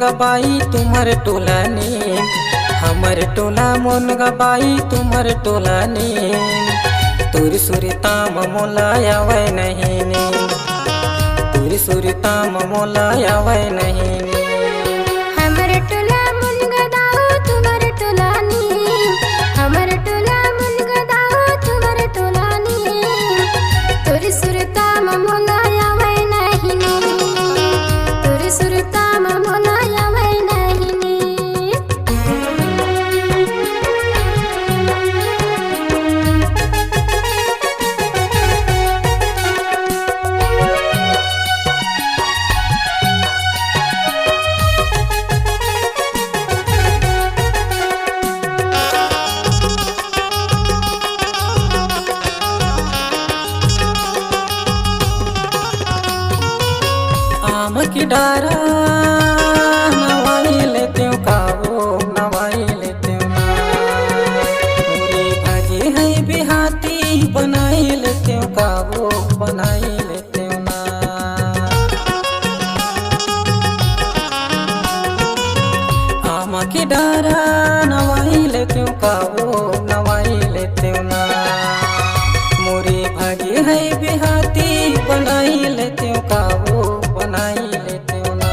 गबाई तुम्हार टोला ने हमर टोला मन गबाई तुम्हार टोला ने तुर सुरता मोला आवे नहीं ने तुर सुरता मोला आवे नहीं ने हमर टोला मन गदाओ तुम्हार टोला ने हमर टोला मन गदाओ तुम्हार टोला ने तुर सुरता मोला आवे नहीं ने तुर सुरता मोला आवे नहीं ने आम की डारा नवाई लेते हो काबो नवाई लेते हो ना पूरी भाजी है बिहाती बनाई लेते हो काबो बनाई लेते हो ना आम की डारा नवाई लेते हो काबो नवाई लेते हो ना मोरी भाजी है बिहाती बनाई लेते हो काबो बनाई लेते हो ना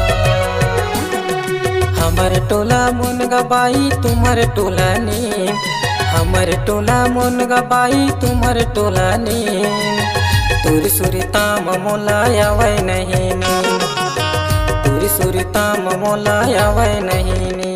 हमर टोला मन गबाई तुम्हार टोला ने हमर टोला मन गबाई तुम्हार टोला ने तुर सुरता मोला आवे नहीं ने तुर सुरता मोला आवे नहीं ने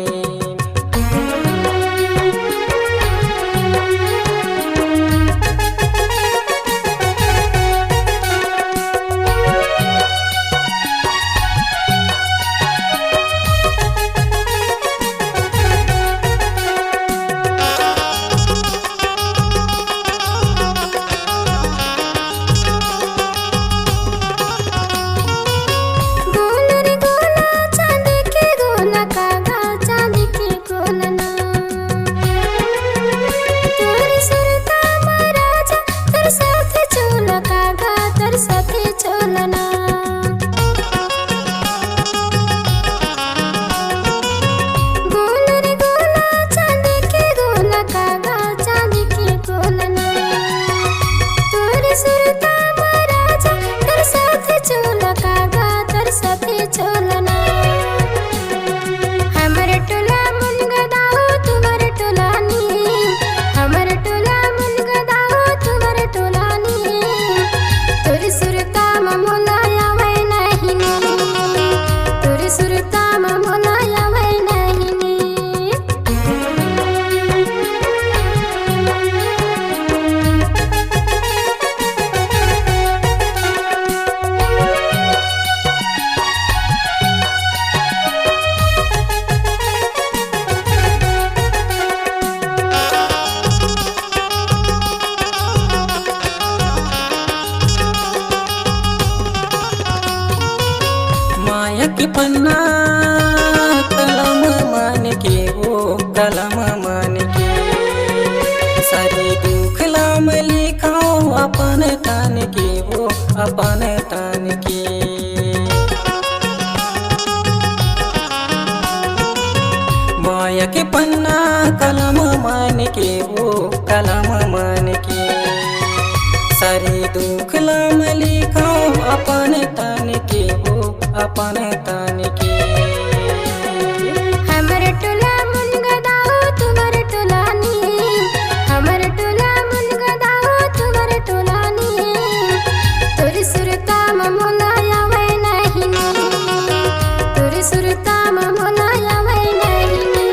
की पन्ना कलम मान के वो कलम मान के सारे दुख लाम लिखाओ अपन तन के वो अपन तन के माया के पन्ना कलम मान के वो कलम मान के सारे दुख लाम लिखाओ अपन तन के वो अपन तन के हमर टोला मन गदाओ तुम्हार टोला ने हमर टोला मन गदाओ तुम्हार टोला ने तुर सुरता मोला आवे नहीं ने तुर सुरता मोला आवे नहीं ने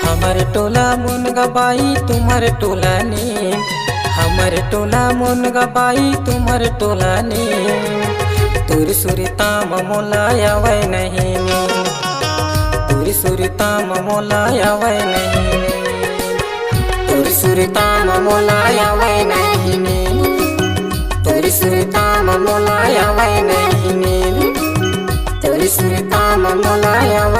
हमर टोला मन गबाई तुम्हार टोला ने हमर टोला मन गबाई तुम्हार टोला ने तुर सुरता मोला आवे नहीं ने तुर सुरता मोला आवे नहीं ने तुर सुरता मोला आवे नहीं ने तुर सुरता मोला आवे नहीं ने तुर सुरता मोला आवे